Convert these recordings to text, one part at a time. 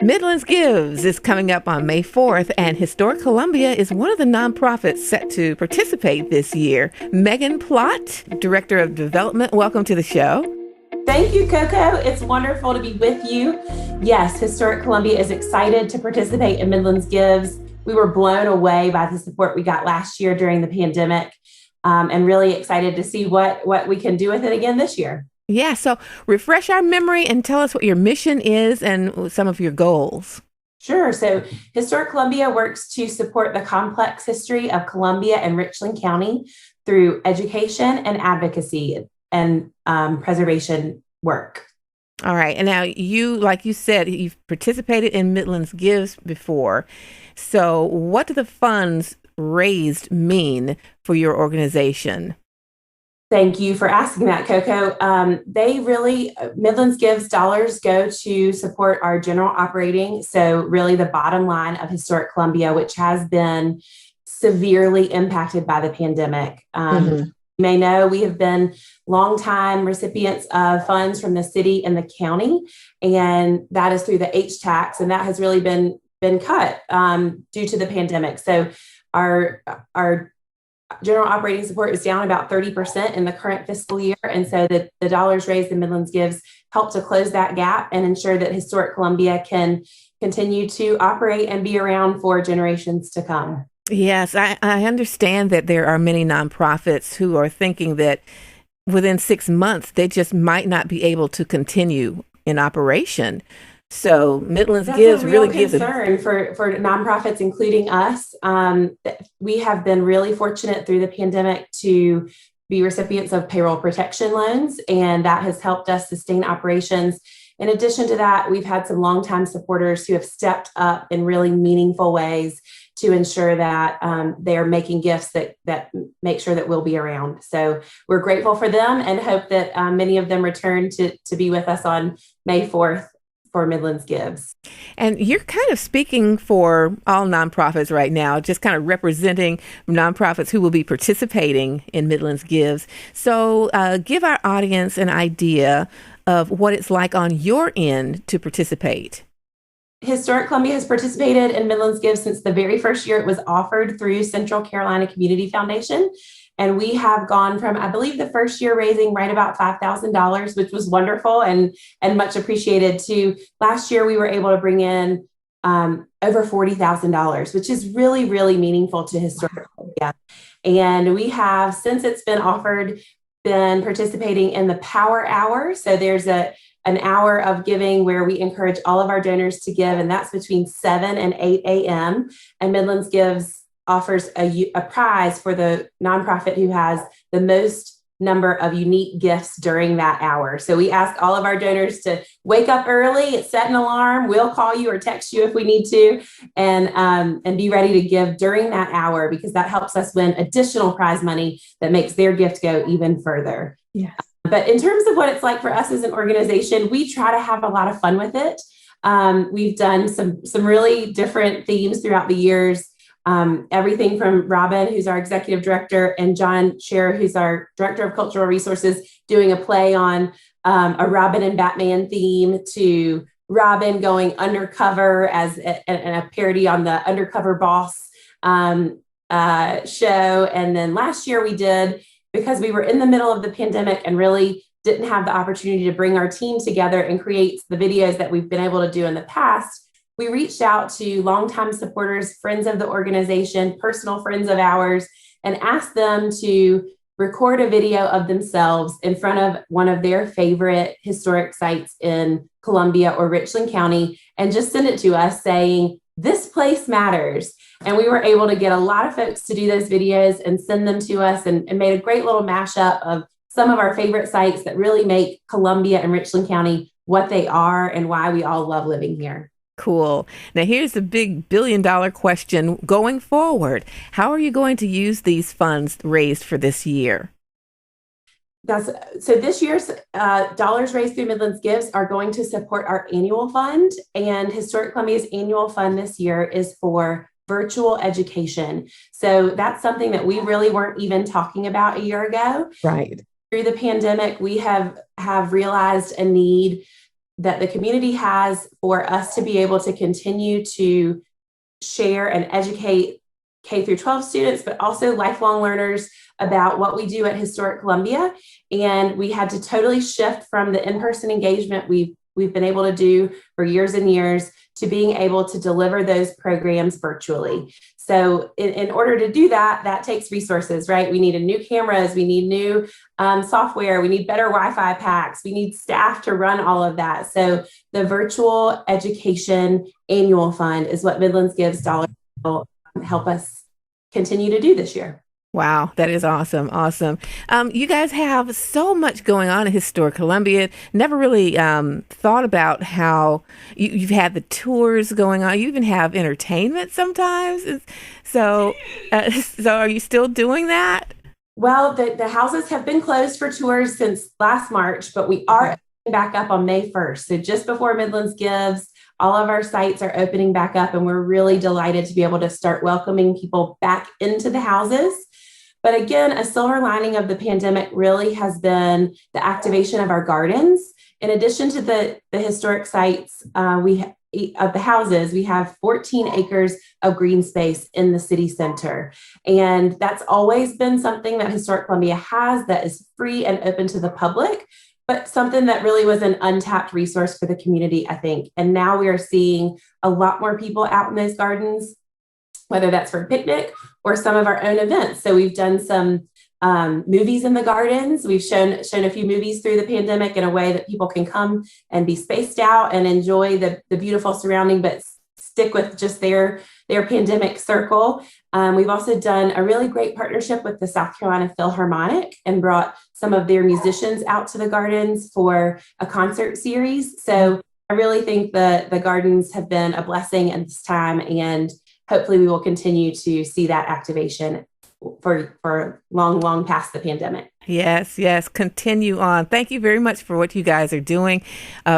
Midlands Gives is coming up on May 4th, and Historic Columbia is one of the nonprofits set to participate this year. Megan Plott, Director of Development, welcome to the show. Thank you, Koko. It's wonderful to be with you. Yes, Historic Columbia is excited to participate in Midlands Gives. We were blown away by the support we got last year during the pandemic, and really excited to see what we can do with it again this year. Yeah, so refresh our memory and tell us what your mission is and some of your goals. Sure. So Historic Columbia works to support the complex history of Columbia and Richland County through education and advocacy and preservation work. All right. And now like you said, you've participated in Midlands Gives before. So what do the funds raised mean for your organization? Thank you for asking that, Koko. Midlands Gives dollars go to support our general operating. So really the bottom line of Historic Columbia, which has been severely impacted by the pandemic. You may know we have been longtime recipients of funds from the city and the county, and that is through the H tax, and that has really been cut due to the pandemic. So our general operating support is down about 30% in the current fiscal year. And so the dollars raised in Midlands Gives help to close that gap and ensure that Historic Columbia can continue to operate and be around for generations to come. Yes, I understand that there are many nonprofits who are thinking that within 6 months, they just might not be able to continue in operation. So Midlands Gives really gives concern for nonprofits, including us. We have been really fortunate through the pandemic to be recipients of payroll protection loans, and that has helped us sustain operations. In addition to that, we've had some longtime supporters who have stepped up in really meaningful ways to ensure that they are making gifts that make sure that we'll be around. So we're grateful for them and hope that many of them return to be with us on May 4th. For Midlands Gives. And you're kind of speaking for all nonprofits right now, just kind of representing nonprofits who will be participating in Midlands Gives. So give our audience an idea of what it's like on your end to participate. Historic Columbia has participated in Midlands Gives since the very first year it was offered through Central Carolina Community Foundation. And we have gone from, I believe, the first year raising right about $5,000, which was wonderful and much appreciated, to last year we were able to bring in over $40,000, which is really, really meaningful to Historic Columbia. And we have, since it's been offered, been participating in the Power Hour. So there's an hour of giving where we encourage all of our donors to give, and that's between 7 and 8 a.m. And Midlands Gives offers a prize for the nonprofit who has the most number of unique gifts during that hour. So we ask all of our donors to wake up early, set an alarm. We'll call you or text you if we need to, and be ready to give during that hour, because that helps us win additional prize money that makes their gift go even further. Yes. But in terms of what it's like for us as an organization, we try to have a lot of fun with it. We've done some really different themes throughout the years. Everything from Robin, who's our executive director, and John Scherer, who's our director of cultural resources, doing a play on a Robin and Batman theme, to Robin going undercover as a parody on the Undercover Boss show. And then last year we did, because we were in the middle of the pandemic and really didn't have the opportunity to bring our team together and create the videos that we've been able to do in the past, we reached out to longtime supporters, friends of the organization, personal friends of ours, and asked them to record a video of themselves in front of one of their favorite historic sites in Columbia or Richland County, and just send it to us saying, "This place matters." And we were able to get a lot of folks to do those videos and send them to us, and made a great little mashup of some of our favorite sites that really make Columbia and Richland County what they are and why we all love living here. Cool. Now, here's the big $1 billion question going forward. How are you going to use these funds raised for this year? So this year's dollars raised through Midlands Gives are going to support our annual fund, and Historic Columbia's annual fund this year is for virtual education. So that's something that we really weren't even talking about a year ago. Right. Through the pandemic, we have realized a need that the community has for us to be able to continue to share and educate K through 12 students, but also lifelong learners about what we do at Historic Columbia. And we had to totally shift from the in-person engagement we've been able to do for years and years to being able to deliver those programs virtually. So in order to do that, that takes resources, right? We needed new cameras, we need new software, we need better Wi-Fi packs, we need staff to run all of that. So the Virtual Education Annual Fund is what Midlands Gives dollars will help us continue to do this year. Wow, that is awesome. Awesome. You guys have so much going on in Historic Columbia. Never really thought about how you've had the tours going on. You even have entertainment sometimes. So are you still doing that? Well, the houses have been closed for tours since last March, but we are back up on May 1st. So just before Midlands Gives, all of our sites are opening back up, and we're really delighted to be able to start welcoming people back into the houses. But again, a silver lining of the pandemic really has been the activation of our gardens. In addition to the historic sites of the houses, we have 14 acres of green space in the city center. And that's always been something that Historic Columbia has that is free and open to the public, but something that really was an untapped resource for the community, I think. And now we are seeing a lot more people out in those gardens, whether that's for a picnic or some of our own events. So we've done some movies in the gardens. We've shown a few movies through the pandemic in a way that people can come and be spaced out and enjoy the beautiful surrounding, but stick with just their pandemic circle. We've also done a really great partnership with the South Carolina Philharmonic and brought some of their musicians out to the gardens for a concert series. So I really think the gardens have been a blessing at this time, and hopefully we will continue to see that activation for long past the pandemic. Yes. Continue on. Thank you very much for what you guys are doing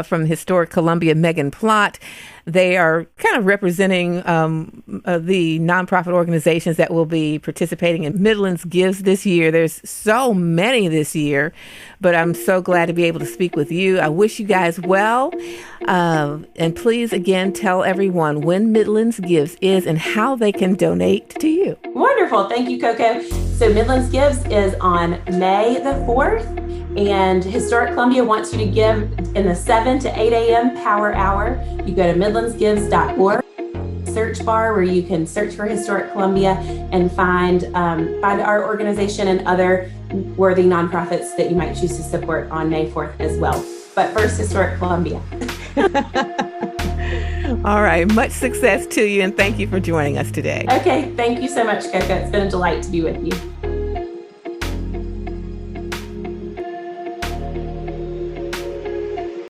from Historic Columbia. Megan Plott. They are kind of representing the nonprofit organizations that will be participating in Midlands Gives this year. There's so many this year, but I'm so glad to be able to speak with you. I wish you guys well. And please, again, tell everyone when Midlands Gives is and how they can donate to you. Wonderful. Thank you, Koko. So Midlands Gives is on May the 4th, and Historic Columbia wants you to give in the 7 to 8 a.m. power hour. You go to midlandsgives.org, search bar where you can search for Historic Columbia and find our organization and other worthy nonprofits that you might choose to support on May 4th as well. But first, Historic Columbia. All right. Much success to you, and thank you for joining us today. Okay. Thank you so much, Koko. It's been a delight to be with you.